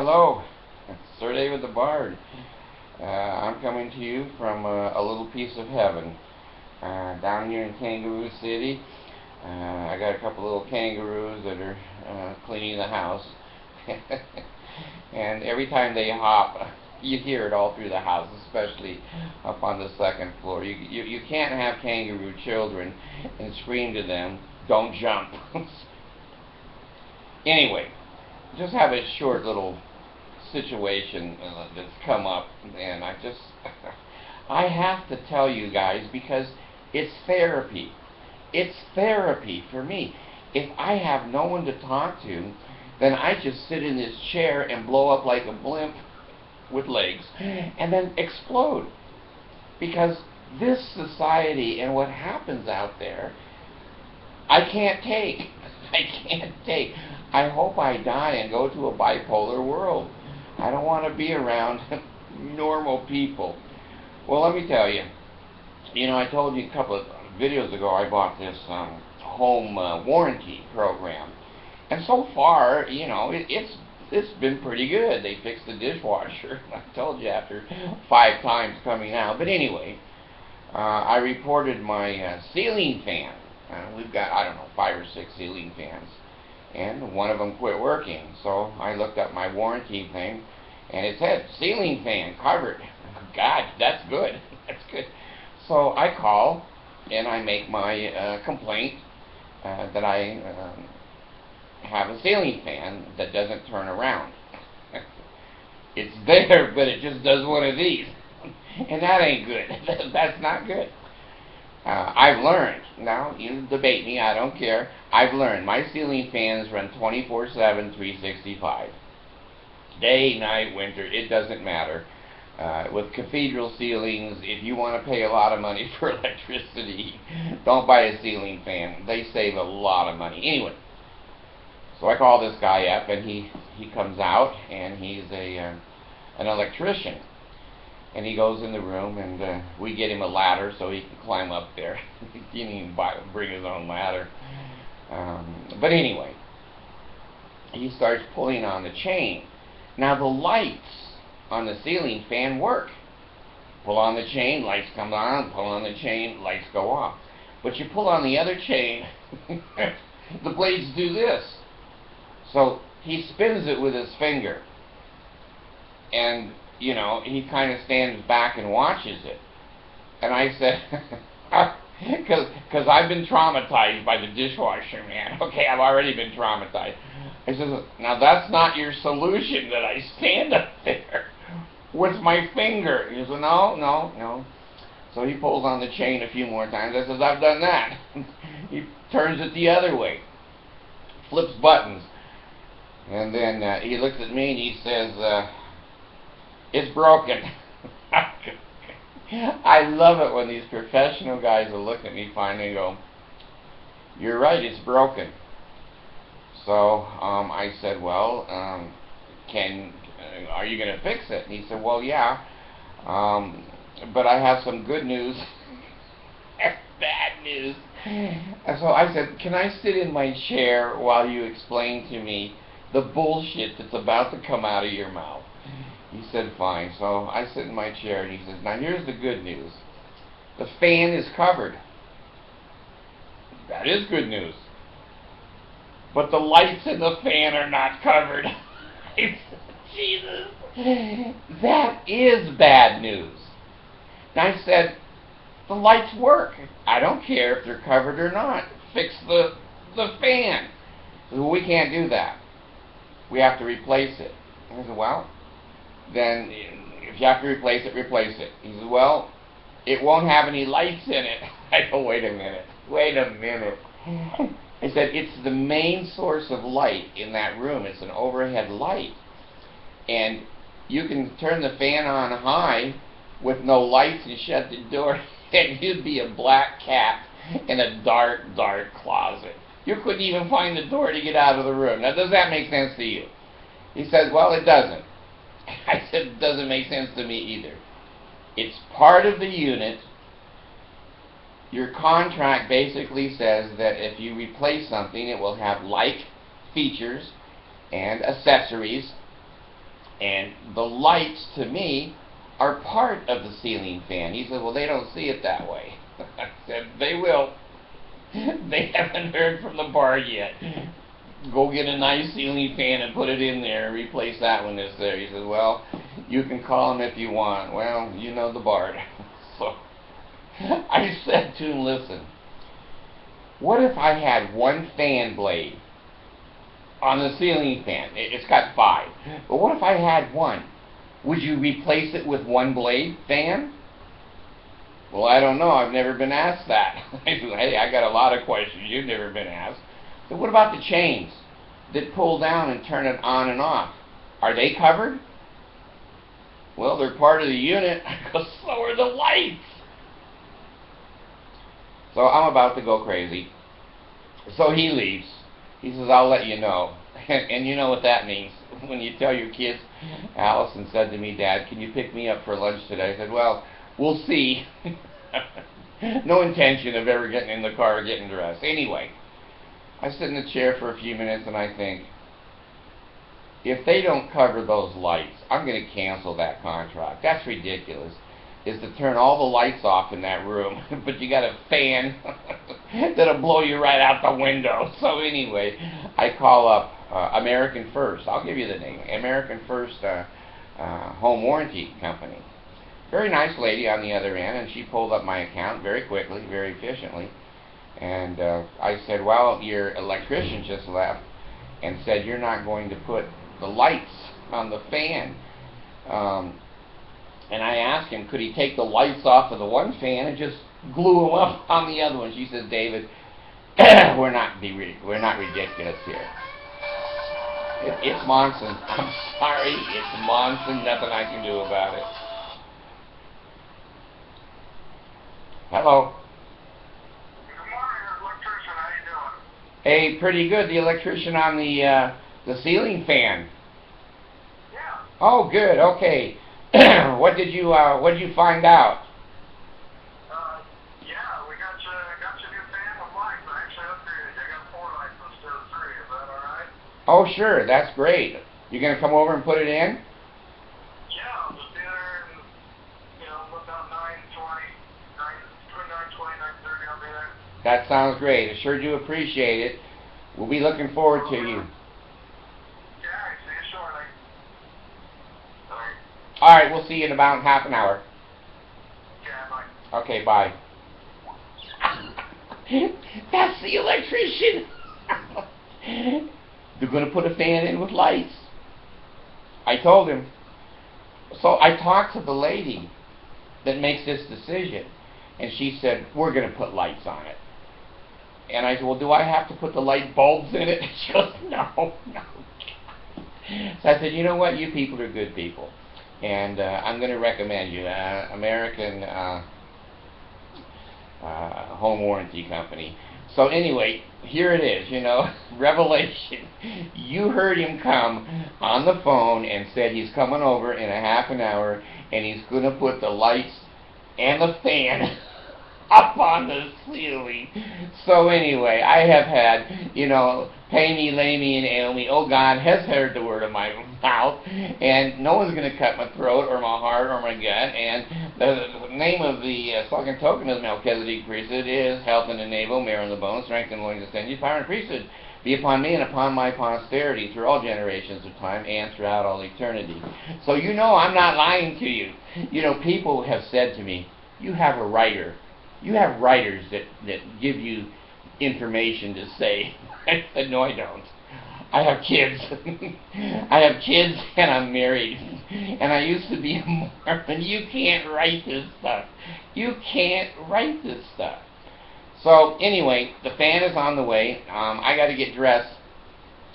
Hello, Sir David the Bard. I'm coming to you from a little piece of heaven down here in Kangaroo City. I got a couple little kangaroos that are cleaning the house, and every time they hop, you hear it all through the house, especially up on the second floor. You can't have kangaroo children and scream to them, "Don't jump." Anyway, just have a short little situation that's come up, and I have to tell you guys because it's therapy. It's therapy for me. If I have no one to talk to, then I just sit in this chair and blow up like a blimp with legs and then explode. Because this society and what happens out there, I can't take. I can't take. I hope I die and go to a bipolar world. I don't want to be around normal people. Well, let me tell you. I told you a couple of videos ago I bought this home warranty program, and so far, it's been pretty good. They fixed the dishwasher. I told you after 5 times coming out. But anyway, I reported my ceiling fan. We've got, I don't know, 5 or 6 ceiling fans, and one of them quit working. So I looked up my warranty thing, and it said ceiling fan covered. God, that's good. That's good. So I call and I make my complaint that I have a ceiling fan that doesn't turn around. It's there, but it just does one of these, and that ain't good. That's not good. I've learned. Now, you debate me, I don't care. I've learned. My ceiling fans run 24/7, 365. Day, night, winter, it doesn't matter. With cathedral ceilings, if you want to pay a lot of money for electricity, don't buy a ceiling fan. They save a lot of money. Anyway, so I call this guy up, and he comes out, and he's an electrician. And he goes in the room, and we get him a ladder so he can climb up there. He didn't even bring his own ladder. But anyway, he starts pulling on the chain. Now the lights on the ceiling fan work. Pull on the chain, lights come on. Pull on the chain, lights go off. But you pull on the other chain, the blades do this. So he spins it with his finger. And he kind of stands back and watches it. And I said, because I've been traumatized by the dishwasher, man. Okay, I've already been traumatized. I said, now that's not your solution, that I stand up there with my finger. He said, no. So he pulls on the chain a few more times. I said, I've done that. He turns it the other way, flips buttons. And then he looks at me and he says, it's broken. I love it when these professional guys will look at me finally and go, you're right, it's broken. So I said, well, are you going to fix it? And he said, well, yeah, but I have some good news and bad news. And so I said, can I sit in my chair while you explain to me the bullshit that's about to come out of your mouth? He said, fine. So I sit in my chair, and he says, now here's the good news. The fan is covered. That is good news. But the lights in the fan are not covered. I said, Jesus, that is bad news. And I said, the lights work. I don't care if they're covered or not. Fix the fan. He said, well, we can't do that. We have to replace it. I said, well, then if you have to replace it, replace it. He says, well, it won't have any lights in it. I go, wait a minute. I said, it's the main source of light in that room. It's an overhead light. And you can turn the fan on high with no lights and shut the door, and you'd be a black cat in a dark, dark closet. You couldn't even find the door to get out of the room. Now, does that make sense to you? He says, well, it doesn't. I said, it doesn't make sense to me either. It's part of the unit. Your contract basically says that if you replace something, it will have like features and accessories And the lights, to me, are part of the ceiling fan. He said, well, they don't see it that way. I said, they will. They haven't heard from the bar yet. Go get a nice ceiling fan and put it in there and replace that one that's there. He said, well, you can call them if you want. Well, you know the Bard. So I said to him, listen, what if I had one fan blade on the ceiling fan? It's got 5. But what if I had one? Would you replace it with one blade fan? Well, I don't know. I've never been asked that. Hey, I got a lot of questions you've never been asked. So what about the chains that pull down and turn it on and off? Are they covered? Well, they're part of the unit. So are the lights. So I'm about to go crazy. So he leaves. He says, I'll let you know. And you know what that means. When you tell your kids, Allison said to me, Dad, can you pick me up for lunch today? I said, well, we'll see. No intention of ever getting in the car or getting dressed. Anyway, I sit in the chair for a few minutes and I think, if they don't cover those lights, I'm going to cancel that contract. That's ridiculous. Is to turn all the lights off in that room, but you got a fan that'll blow you right out the window. So anyway, I call up American First. I'll give you the name. American First Home Warranty Company. Very nice lady on the other end, and she pulled up my account very quickly, very efficiently. And I said, well, your electrician just left and said you're not going to put the lights on the fan. And I asked him, could he take the lights off of the one fan and just glue them up on the other one? She said, David, we're not ridiculous here. It's Monson. I'm sorry, it's Monson. Nothing I can do about it. Hello. Good morning, electrician. How you doing? Hey, pretty good. The electrician on the ceiling fan. Yeah. Oh, good. Okay. What did you find out? Yeah, we got you a new fan with lights. I actually upgraded. I got 4 lights instead of 3. Is that all right? Oh, sure. That's great. You gonna come over and put it in? Yeah, I'll just be there and about 9:20, between 9:20 and 9:30. I'll be there. That sounds great. I sure do appreciate it. We'll be looking forward to you. Yeah, see you shortly. All right. All right, we'll see you in about half an hour. Yeah, bye. Okay, bye. That's the electrician. They're going to put a fan in with lights. I told him. So I talked to the lady that makes this decision, and she said, we're going to put lights on it. And I said, well, do I have to put the light bulbs in it? She goes, no. So I said, you know what? You people are good people. And I'm going to recommend you, American Home Warranty Company. So anyway, here it is, revelation. You heard him come on the phone and said he's coming over in a half an hour and he's going to put the lights and the fan up on the ceiling. So anyway, I have had, pay me, lay me, and ail me. Oh, God has heard the word of my mouth, and no one's going to cut my throat or my heart or my gut. And the name of the slogan token of the Melchizedek priesthood is health in the navel, marrow in the bones, strength in the loins, ascend, power and priesthood be upon me and upon my posterity through all generations of time and throughout all eternity. So I'm not lying to you. People have said to me, you have a writer. You have writers that give you information to say. I said, no, I don't. I have kids. I have kids and I'm married. And I used to be a Mormon. You can't write this stuff. You can't write this stuff. So anyway, the fan is on the way. I got to get dressed.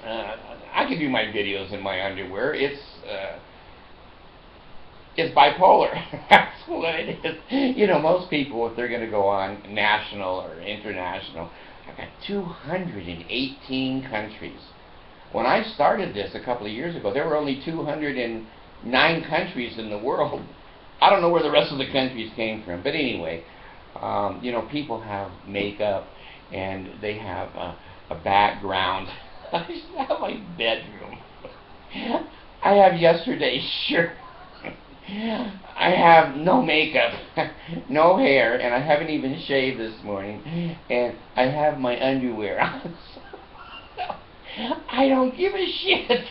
I can do my videos in my underwear. It's bipolar. That's what it is. Most people, if they're going to go on national or international, I've got 218 countries. When I started this a couple of years ago, there were only 209 countries in the world. I don't know where the rest of the countries came from. But anyway, people have makeup and they have a background. I have my bedroom. I have yesterday's shirt. I have no makeup, no hair, and I haven't even shaved this morning, and I have my underwear on. I don't give a shit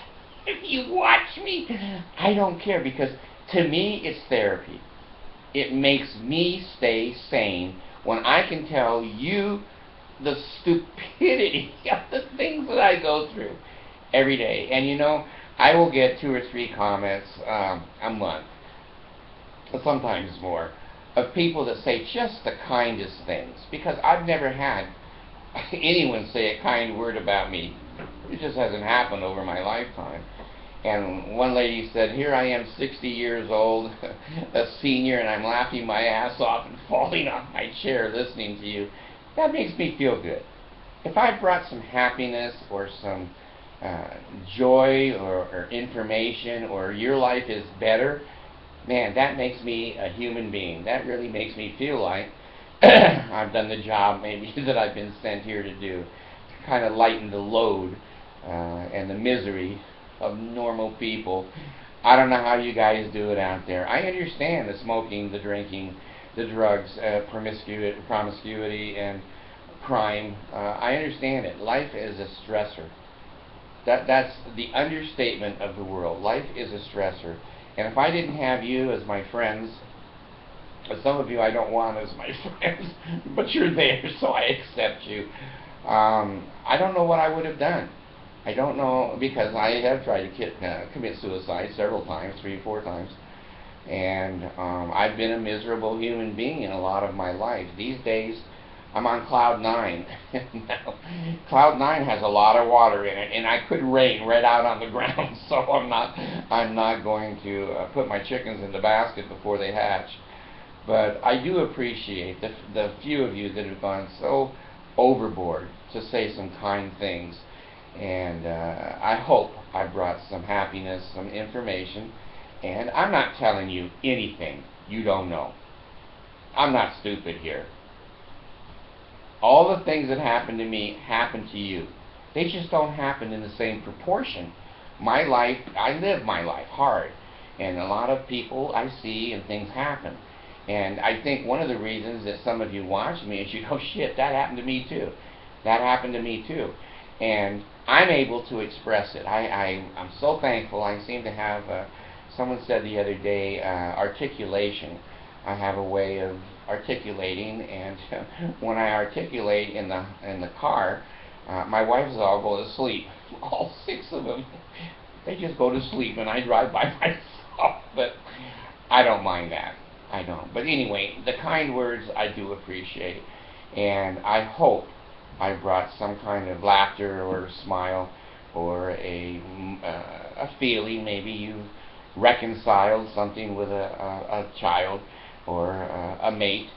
if you watch me. I don't care, because to me it's therapy. It makes me stay sane when I can tell you the stupidity of the things that I go through every day. And you know, I will get 2 or 3 comments a month, sometimes more, of people that say just the kindest things, because I've never had anyone say a kind word about me. It just hasn't happened over my lifetime. And one lady said, here I am, 60 years old, a senior, and I'm laughing my ass off and falling off my chair listening to you. That makes me feel good. If I brought some happiness or some joy or information, or your life is better, man, that makes me a human being. That really makes me feel like I've done the job maybe that I've been sent here to do, to kind of lighten the load and the misery of normal people. I don't know how you guys do it out there. I understand the smoking, the drinking, the drugs, promiscuity, and crime. I understand it. Life is a stressor. That's the understatement of the world. Life is a stressor. And if I didn't have you as my friends, some of you I don't want as my friends, but you're there, so I accept you. I don't know what I would have done. I don't know, because I have tried to commit suicide several times, 3 or 4 times. And I've been a miserable human being in a lot of my life. These days, I'm on cloud 9. Cloud 9 has a lot of water in it, and I could rain right out on the ground, so I'm not going to put my chickens in the basket before they hatch. But I do appreciate the few of you that have gone so overboard to say some kind things. And I hope I brought some happiness, some information. And I'm not telling you anything you don't know. I'm not stupid here. All the things that happen to me happen to you. They just don't happen in the same proportion. My life, I live my life hard. And a lot of people I see and things happen. And I think one of the reasons that some of you watch me is you go, shit, that happened to me too. That happened to me too. And I'm able to express it. I'm so thankful. I seem to have, someone said the other day, articulation. I have a way of articulating, and when I articulate in the car, my wives all go to sleep. All 6 of them. They just go to sleep, and I drive by myself. But I don't mind that. I don't. But anyway, the kind words I do appreciate, and I hope I brought some kind of laughter or a smile or a feeling. Maybe you reconciled something with a child or a mate,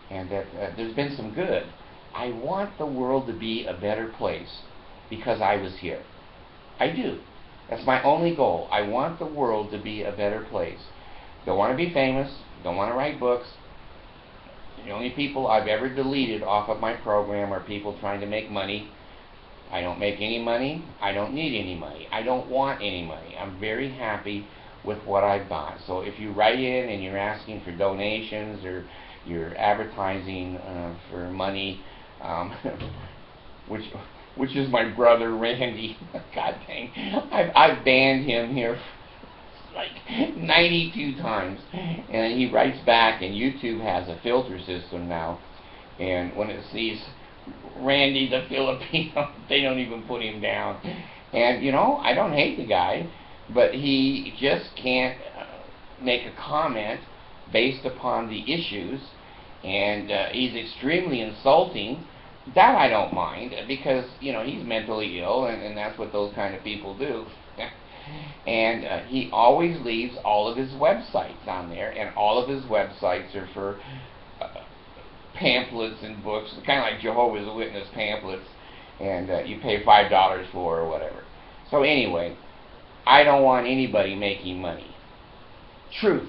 and that there's been some good. I want the world to be a better place because I was here. I do. That's my only goal. I want the world to be a better place. Don't want to be famous. Don't want to write books. The only people I've ever deleted off of my program are people trying to make money. I don't make any money. I don't need any money. I don't want any money. I'm very happy with what I've got. So if you write in and you're asking for donations or you're advertising for money, which is my brother Randy. God dang, I've banned him here like 92 times, and he writes back, and YouTube has a filter system now, and when it sees Randy the Filipino, they don't even put him down. And you know, I don't hate the guy, but he just can't make a comment based upon the issues, and he's extremely insulting. That I don't mind, because you know, he's mentally ill, and that's what those kind of people do. And he always leaves all of his websites on there, and all of his websites are for pamphlets and books, kind of like Jehovah's Witness pamphlets, and you pay $5 for or whatever. So anyway, I don't want anybody making money. Truth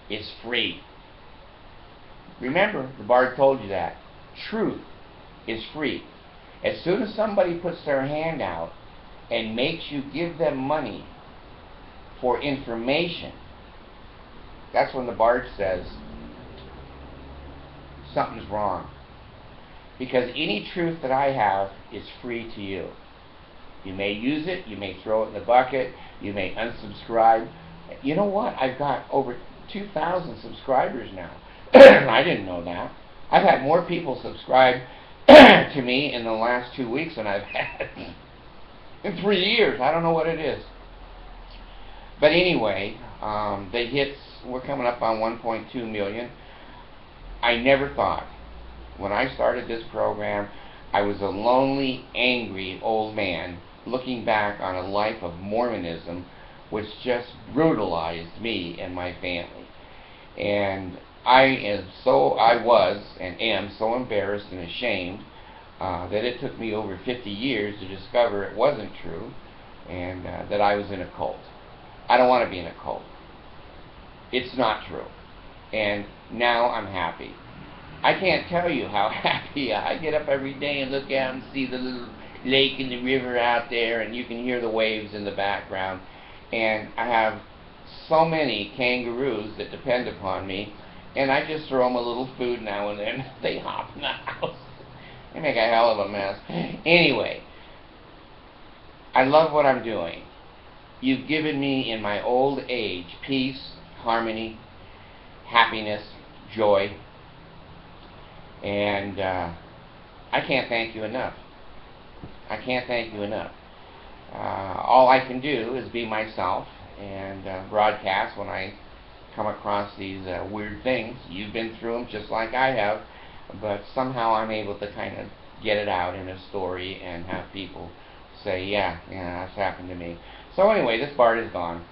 is free. Remember, the Bard told you that. Truth is free. As soon as somebody puts their hand out and makes you give them money for information, that's when the Bard says something's wrong. Because any truth that I have is free to you. You may use it, you may throw it in the bucket, you may unsubscribe. You know what? I've got over 2,000 subscribers now. I didn't know that. I've had more people subscribe to me in the last 2 weeks than I've had in 3 years. I don't know what it is. But anyway, the hits, we're coming up on 1.2 million. I never thought, when I started this program, I was a lonely, angry old man looking back on a life of Mormonism which just brutalized me and my family. And I was and am so embarrassed and ashamed that it took me over 50 years to discover it wasn't true, and that I was in a cult. I don't want to be in a cult. It's not true. And now I'm happy. I can't tell you how happy I get up every day and look out and see the little lake and the river out there, and you can hear the waves in the background. And I have so many kangaroos that depend upon me, and I just throw them a little food now and then. They hop in the house. They make a hell of a mess. Anyway, I love what I'm doing. You've given me in my old age peace, harmony, happiness, joy, and I can't thank you enough. I can't thank you enough. All I can do is be myself and broadcast when I come across these weird things. You've been through them just like I have, but somehow I'm able to kind of get it out in a story and have people say, yeah, that's happened to me. So anyway, this Bard is gone.